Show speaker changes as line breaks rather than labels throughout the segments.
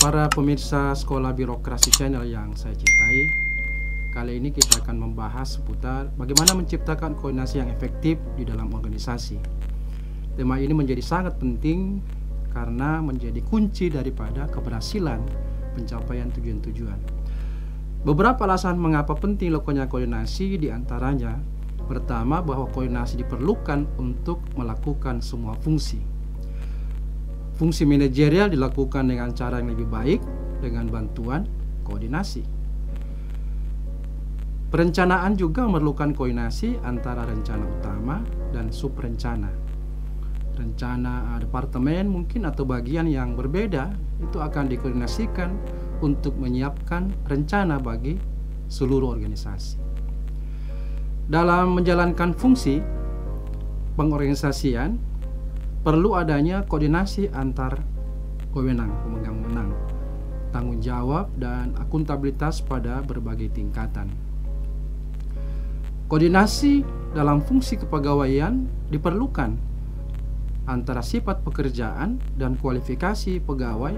Para pemirsa Sekolah Birokrasi Channel yang saya cintai, kali ini kita akan membahas seputar bagaimana menciptakan koordinasi yang efektif di dalam organisasi. Tema ini menjadi sangat penting karena menjadi kunci daripada keberhasilan pencapaian tujuan-tujuan. Beberapa alasan mengapa penting lakukannya koordinasi, diantaranya pertama bahwa koordinasi diperlukan untuk melakukan semua fungsi. Fungsi manajerial dilakukan dengan cara yang lebih baik dengan bantuan koordinasi. Perencanaan juga memerlukan koordinasi antara rencana utama dan subrencana. Rencana departemen mungkin atau bagian yang berbeda itu akan dikoordinasikan untuk menyiapkan rencana bagi seluruh organisasi. Dalam menjalankan fungsi pengorganisasian, perlu adanya koordinasi antar pemenang, tanggung jawab dan akuntabilitas pada berbagai tingkatan. Koordinasi dalam fungsi kepegawaian diperlukan antara sifat pekerjaan dan kualifikasi pegawai,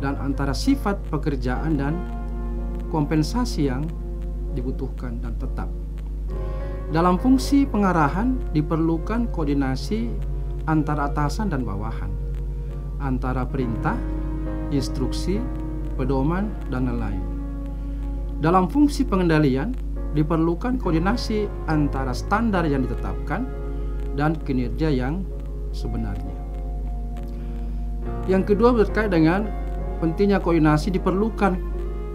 dan antara sifat pekerjaan dan kompensasi yang dibutuhkan dan tetap. Dalam fungsi pengarahan diperlukan koordinasi antara atasan dan bawahan, antara perintah, instruksi, pedoman, dan lain-lain. Dalam fungsi pengendalian diperlukan koordinasi antara standar yang ditetapkan dan kinerja yang sebenarnya. Yang kedua berkait dengan pentingnya koordinasi diperlukan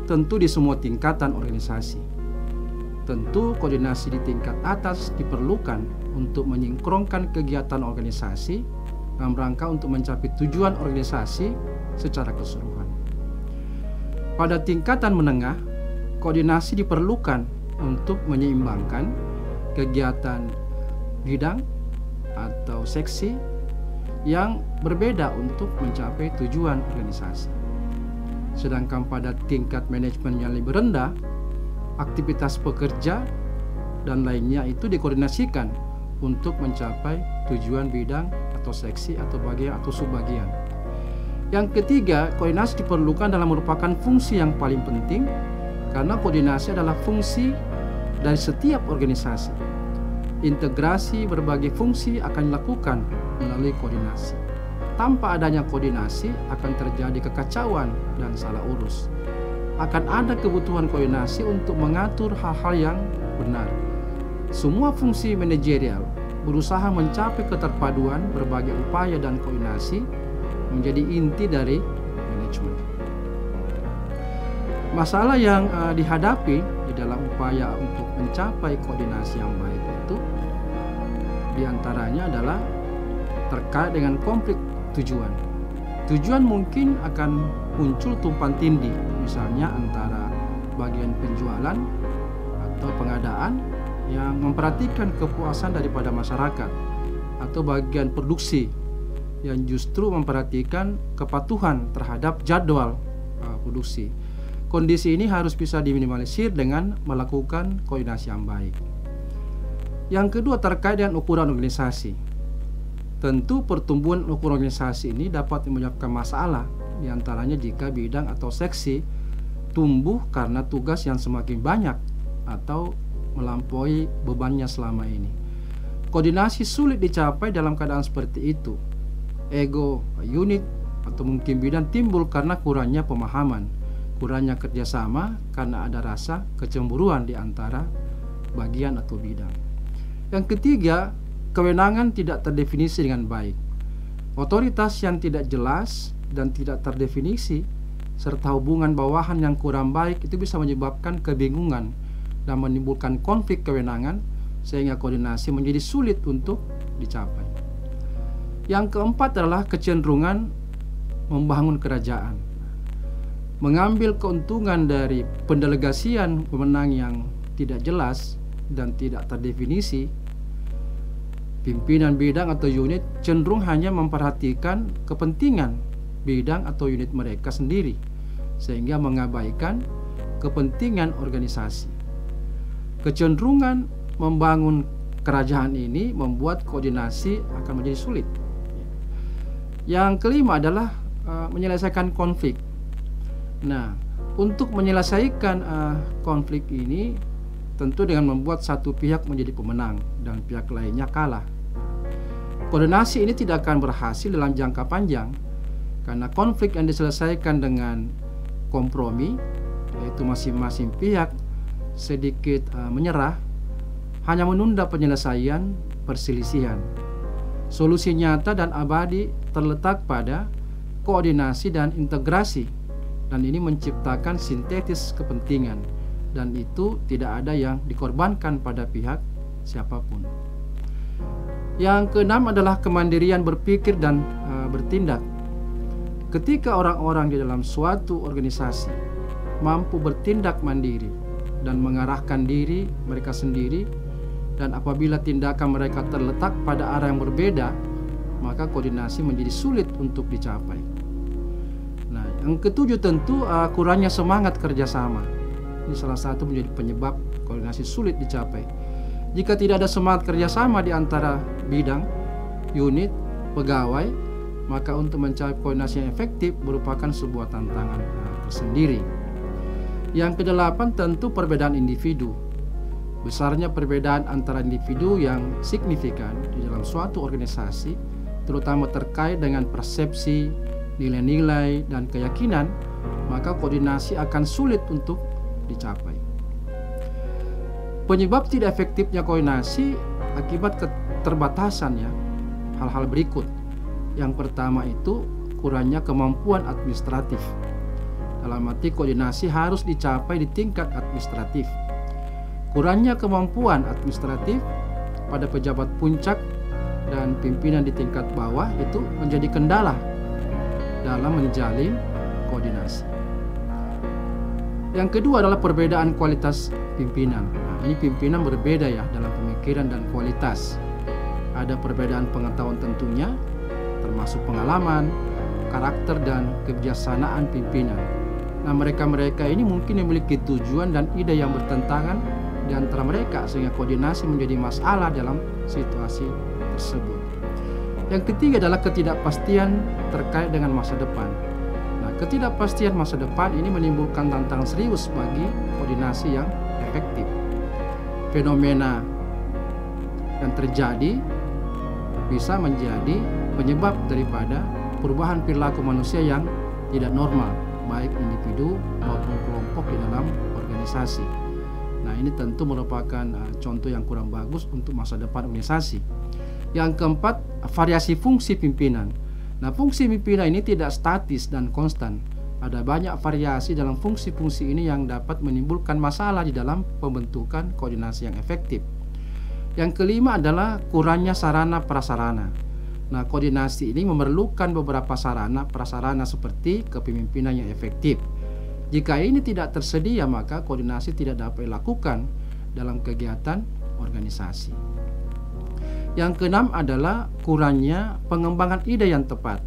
tentu di semua tingkatan organisasi. Tentu koordinasi di tingkat atas diperlukan untuk menyinkronkan kegiatan organisasi dalam rangka untuk mencapai tujuan organisasi secara keseluruhan. Pada tingkatan menengah, koordinasi diperlukan untuk menyeimbangkan kegiatan bidang atau seksi yang berbeda untuk mencapai tujuan organisasi. Sedangkan pada tingkat manajemen yang lebih rendah, aktivitas pekerja dan lainnya itu dikoordinasikan untuk mencapai tujuan bidang atau seksi atau bagian atau subbagian. Yang ketiga, koordinasi diperlukan dalam merupakan fungsi yang paling penting karena koordinasi adalah fungsi dari setiap organisasi. Integrasi berbagai fungsi akan dilakukan melalui koordinasi. Tanpa adanya koordinasi akan terjadi kekacauan dan salah urus. Akan ada kebutuhan koordinasi untuk mengatur hal-hal yang benar. Semua fungsi manajerial berusaha mencapai keterpaduan berbagai upaya dan koordinasi menjadi inti dari manajemen. Masalah yang dihadapi di dalam upaya untuk mencapai koordinasi yang baik itu diantaranya adalah terkait dengan konflik tujuan. Tujuan mungkin akan muncul tumpang tindih, misalnya antara bagian penjualan atau pengadaan yang memperhatikan kepuasan daripada masyarakat, atau bagian produksi yang justru memperhatikan kepatuhan terhadap jadwal produksi. Kondisi ini harus bisa diminimalisir dengan melakukan koordinasi yang baik. Yang kedua terkait dengan ukuran organisasi. Tentu pertumbuhan ukuran organisasi ini dapat menyebabkan masalah, diantaranya jika bidang atau seksi tumbuh karena tugas yang semakin banyak atau melampaui bebannya selama ini. Koordinasi sulit dicapai dalam keadaan seperti itu. Ego unit atau mungkin bidang timbul karena kurangnya pemahaman, kurangnya kerjasama karena ada rasa kecemburuan di antara bagian atau bidang. Yang ketiga, kewenangan tidak terdefinisi dengan baik. Otoritas yang tidak jelas dan tidak terdefinisi serta hubungan bawahan yang kurang baik itu bisa menyebabkan kebingungan dan menimbulkan konflik kewenangan sehingga koordinasi menjadi sulit untuk dicapai. Yang keempat adalah kecenderungan membangun kerajaan. Mengambil keuntungan dari pendelegasian pemenang yang tidak jelas dan tidak terdefinisi, pimpinan bidang atau unit cenderung hanya memperhatikan kepentingan bidang atau unit mereka sendiri sehingga mengabaikan kepentingan organisasi. Kecenderungan membangun kerajaan ini membuat koordinasi akan menjadi sulit. Yang kelima adalah menyelesaikan konflik. Nah, untuk menyelesaikan konflik ini tentu dengan membuat satu pihak menjadi pemenang dan pihak lainnya kalah. Koordinasi ini tidak akan berhasil dalam jangka panjang karena konflik yang diselesaikan dengan kompromi, yaitu masing-masing pihak sedikit menyerah, hanya menunda penyelesaian perselisihan. Solusi nyata dan abadi terletak pada koordinasi dan integrasi, dan ini menciptakan sintetis kepentingan, dan itu tidak ada yang dikorbankan pada pihak siapapun. Yang keenam adalah kemandirian berpikir dan bertindak. Ketika orang-orang di dalam suatu organisasi mampu bertindak mandiri dan mengarahkan diri mereka sendiri, dan apabila tindakan mereka terletak pada arah yang berbeda, maka koordinasi menjadi sulit untuk dicapai. Nah, yang ketujuh tentu kurangnya semangat kerjasama. Ini salah satu menjadi penyebab koordinasi sulit dicapai. Jika tidak ada semangat kerjasama di antara bidang, unit, pegawai, maka untuk mencapai koordinasi yang efektif merupakan sebuah tantangan tersendiri. Yang kedelapan tentu perbedaan individu. Besarnya perbedaan antara individu yang signifikan di dalam suatu organisasi, terutama terkait dengan persepsi, nilai-nilai, dan keyakinan, maka koordinasi akan sulit untuk dicapai. Penyebab tidak efektifnya koordinasi akibat keterbatasan hal-hal berikut. Yang pertama itu kurangnya kemampuan administratif. Dalam arti koordinasi harus dicapai di tingkat administratif. Kurangnya kemampuan administratif pada pejabat puncak dan pimpinan di tingkat bawah itu menjadi kendala dalam menjalin koordinasi. Yang kedua adalah perbedaan kualitas pimpinan. Nah, ini pimpinan berbeda dalam pemikiran dan kualitas. Ada perbedaan pengetahuan tentunya, termasuk pengalaman, karakter, dan kebijaksanaan pimpinan. Nah, mereka-mereka ini mungkin memiliki tujuan dan ide yang bertentangan di antara mereka, sehingga koordinasi menjadi masalah dalam situasi tersebut. Yang ketiga adalah ketidakpastian terkait dengan masa depan. Nah, ketidakpastian masa depan ini menimbulkan tantangan serius bagi koordinasi yang efektif. Fenomena yang terjadi bisa menjadi penyebab daripada perubahan perilaku manusia yang tidak normal, baik individu maupun kelompok di dalam organisasi. Nah, ini tentu merupakan contoh yang kurang bagus untuk masa depan organisasi. Yang keempat, variasi fungsi pimpinan. Nah, fungsi pimpinan ini tidak statis dan konstan. Ada banyak variasi dalam fungsi-fungsi ini yang dapat menimbulkan masalah di dalam pembentukan koordinasi yang efektif. Yang kelima adalah kurangnya sarana prasarana. Nah, koordinasi ini memerlukan beberapa sarana prasarana seperti kepemimpinan yang efektif. Jika ini tidak tersedia, maka koordinasi tidak dapat dilakukan dalam kegiatan organisasi. Yang keenam adalah kurangnya pengembangan ide yang tepat.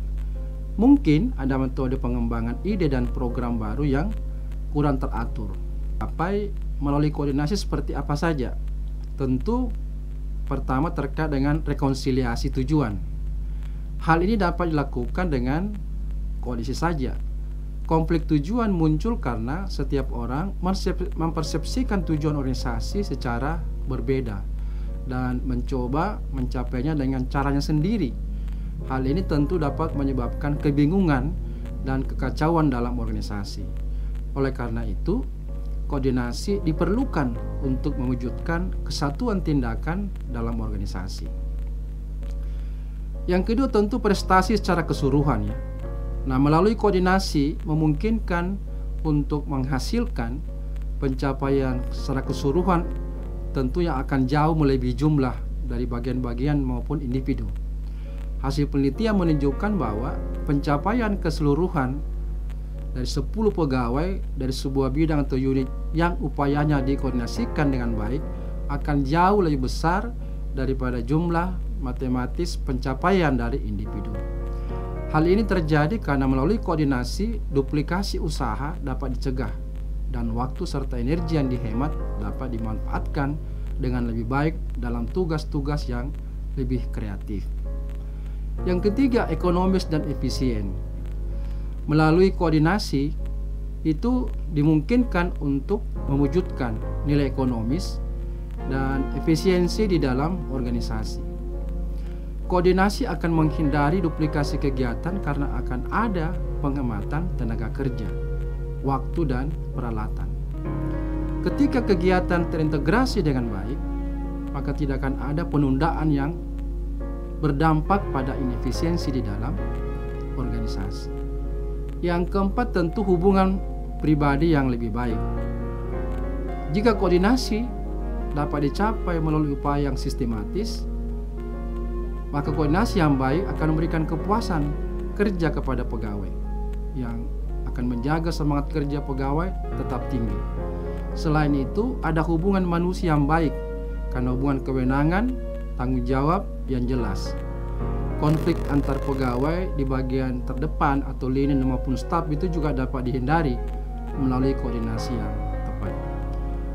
Mungkin ada metode pengembangan ide dan program baru yang kurang teratur. Melalui koordinasi seperti apa saja? Tentu pertama terkait dengan rekonsiliasi tujuan. Hal ini dapat dilakukan dengan koordinasi saja. Konflik tujuan muncul karena setiap orang mempersepsikan tujuan organisasi secara berbeda dan mencoba mencapainya dengan caranya sendiri. Hal ini tentu dapat menyebabkan kebingungan dan kekacauan dalam organisasi. Oleh karena itu, koordinasi diperlukan untuk mewujudkan kesatuan tindakan dalam organisasi. Yang kedua tentu prestasi secara keseluruhan Nah, melalui koordinasi memungkinkan untuk menghasilkan pencapaian secara keseluruhan tentu yang akan jauh melebihi jumlah dari bagian-bagian maupun individu. Hasil penelitian menunjukkan bahwa pencapaian keseluruhan dari 10 pegawai dari sebuah bidang atau unit yang upayanya dikoordinasikan dengan baik akan jauh lebih besar daripada jumlah matematis pencapaian dari individu. Hal ini terjadi karena melalui koordinasi, duplikasi usaha dapat dicegah dan waktu serta energi yang dihemat dapat dimanfaatkan dengan lebih baik dalam tugas-tugas yang lebih kreatif. Yang ketiga, ekonomis dan efisien. Melalui koordinasi itu dimungkinkan untuk mewujudkan nilai ekonomis dan efisiensi di dalam organisasi. Koordinasi akan menghindari duplikasi kegiatan karena akan ada penghematan tenaga kerja, waktu, dan peralatan. Ketika kegiatan terintegrasi dengan baik, maka tidak akan ada penundaan yang berdampak pada inefisiensi di dalam organisasi. Yang keempat, tentu hubungan pribadi yang lebih baik. Jika koordinasi dapat dicapai melalui upaya yang sistematis, maka koordinasi yang baik akan memberikan kepuasan kerja kepada pegawai, yang akan menjaga semangat kerja pegawai tetap tinggi. Selain itu, ada hubungan manusia yang baik karena hubungan kewenangan, tanggung jawab yang jelas. Konflik antar pegawai di bagian terdepan atau linen maupun staf itu juga dapat dihindari melalui koordinasi yang tepat.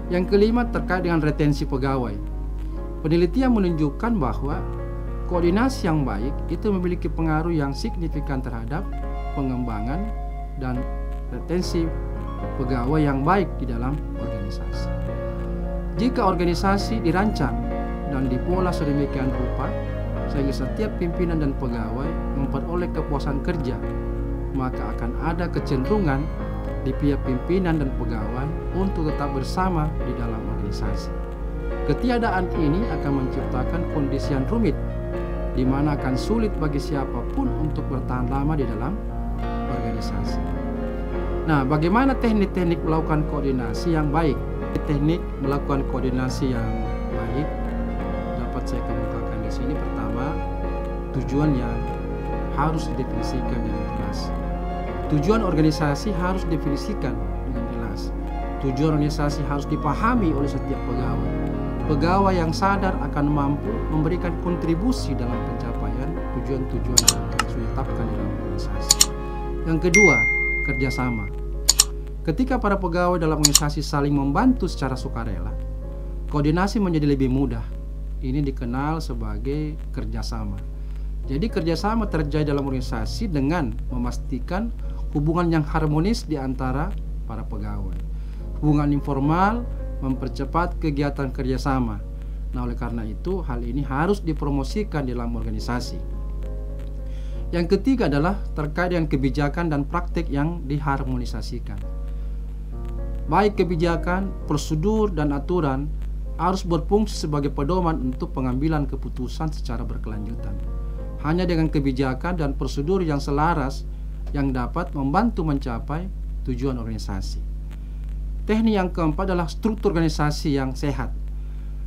Yang kelima, terkait dengan retensi pegawai. Penelitian menunjukkan bahwa koordinasi yang baik itu memiliki pengaruh yang signifikan terhadap pengembangan dan retensi pegawai yang baik di dalam organisasi. Jika organisasi dirancang dan dipola sedemikian rupa sehingga setiap pimpinan dan pegawai memperoleh kepuasan kerja, maka akan ada kecenderungan di pihak pimpinan dan pegawai untuk tetap bersama di dalam organisasi. Ketiadaan ini akan menciptakan kondisi yang rumit, di mana akan sulit bagi siapapun untuk bertahan lama di dalam organisasi. Nah, bagaimana teknik-teknik melakukan koordinasi yang baik? Teknik melakukan koordinasi yang baik dapat saya kemukakan di sini. Pertama, tujuan yang harus didefinisikan dengan jelas. Tujuan organisasi harus didefinisikan dengan jelas. Tujuan organisasi harus dipahami oleh setiap pegawai. Pegawai yang sadar akan mampu memberikan kontribusi dalam pencapaian tujuan-tujuan yang sudah ditetapkan dalam organisasi. Yang kedua, kerjasama. Ketika para pegawai dalam organisasi saling membantu secara sukarela, koordinasi menjadi lebih mudah. Ini dikenal sebagai kerjasama. Jadi kerjasama terjadi dalam organisasi dengan memastikan hubungan yang harmonis di antara para pegawai. Hubungan informal mempercepat kegiatan kerjasama. Nah, oleh karena itu hal ini harus dipromosikan dalam organisasi. Yang ketiga adalah terkait dengan kebijakan dan praktik yang diharmonisasikan. Baik kebijakan, prosedur, dan aturan harus berfungsi sebagai pedoman untuk pengambilan keputusan secara berkelanjutan. Hanya dengan kebijakan dan prosedur yang selaras yang dapat membantu mencapai tujuan organisasi. Teknik yang keempat adalah struktur organisasi yang sehat.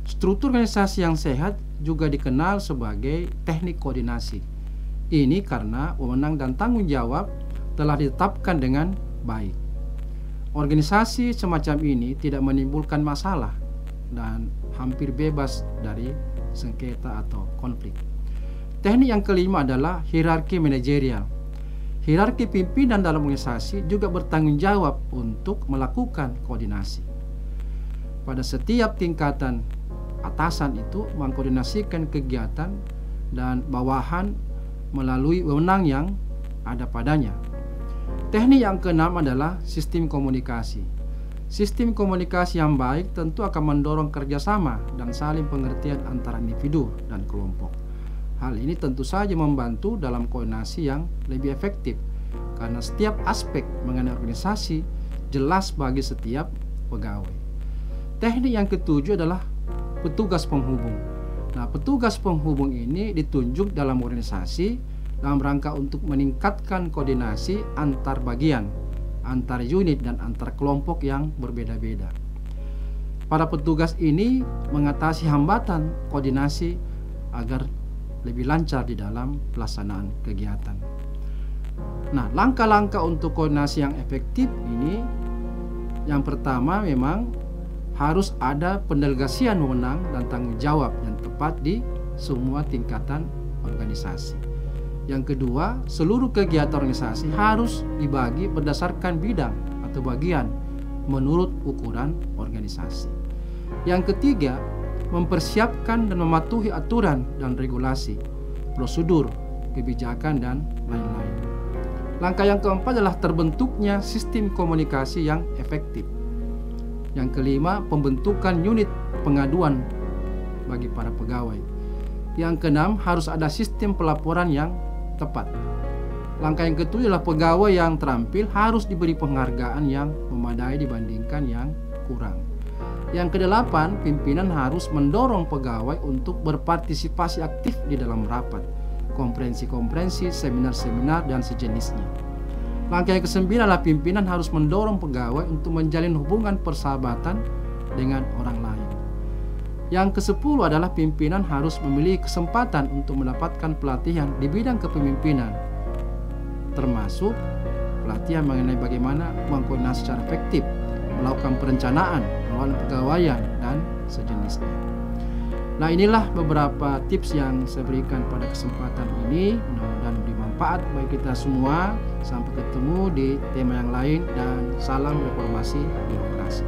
Struktur organisasi yang sehat juga dikenal sebagai teknik koordinasi. Ini karena wewenang dan tanggung jawab telah ditetapkan dengan baik. Organisasi semacam ini tidak menimbulkan masalah dan hampir bebas dari sengketa atau konflik. Teknik yang kelima adalah hierarki manajerial. Hierarki pimpinan dalam organisasi juga bertanggung jawab untuk melakukan koordinasi. Pada setiap tingkatan atasan itu mengkoordinasikan kegiatan dan bawahan melalui wewenang yang ada padanya. Teknik yang keenam adalah sistem komunikasi. Sistem komunikasi yang baik tentu akan mendorong kerjasama dan saling pengertian antara individu dan kelompok. Hal ini tentu saja membantu dalam koordinasi yang lebih efektif karena setiap aspek mengenai organisasi jelas bagi setiap pegawai. Teknik yang ketujuh adalah petugas penghubung. Nah, petugas penghubung ini ditunjuk dalam organisasi dalam rangka untuk meningkatkan koordinasi antar bagian, antar unit, dan antar kelompok yang berbeda-beda. Para petugas ini mengatasi hambatan koordinasi agar lebih lancar di dalam pelaksanaan kegiatan. Nah, langkah-langkah untuk koordinasi yang efektif ini, yang pertama memang harus ada pendelegasian wewenang dan tanggung jawab yang tepat di semua tingkatan organisasi. Yang kedua, seluruh kegiatan organisasi harus dibagi berdasarkan bidang atau bagian menurut ukuran organisasi. Yang ketiga, mempersiapkan dan mematuhi aturan dan regulasi, prosedur, kebijakan, dan lain-lain. Langkah yang keempat adalah terbentuknya sistem komunikasi yang efektif. Yang kelima, pembentukan unit pengaduan bagi para pegawai. Yang keenam, harus ada sistem pelaporan yang tepat. Langkah yang ketujuh adalah pegawai yang terampil harus diberi penghargaan yang memadai dibandingkan yang kurang. Yang kedelapan, pimpinan harus mendorong pegawai untuk berpartisipasi aktif di dalam rapat, konferensi-konferensi, seminar-seminar, dan sejenisnya. Langkah yang kesembilan adalah pimpinan harus mendorong pegawai untuk menjalin hubungan persahabatan dengan orang lain. Yang ke-10 adalah pimpinan harus memiliki kesempatan untuk mendapatkan pelatihan di bidang kepemimpinan, termasuk pelatihan mengenai bagaimana mengkoordinasi secara efektif, melakukan perencanaan, melakukan pegawaian, dan sejenisnya. Nah, inilah beberapa tips yang saya berikan pada kesempatan ini. Mudah-mudahan bermanfaat bagi kita semua. Sampai ketemu di tema yang lain, dan salam reformasi birokrasi.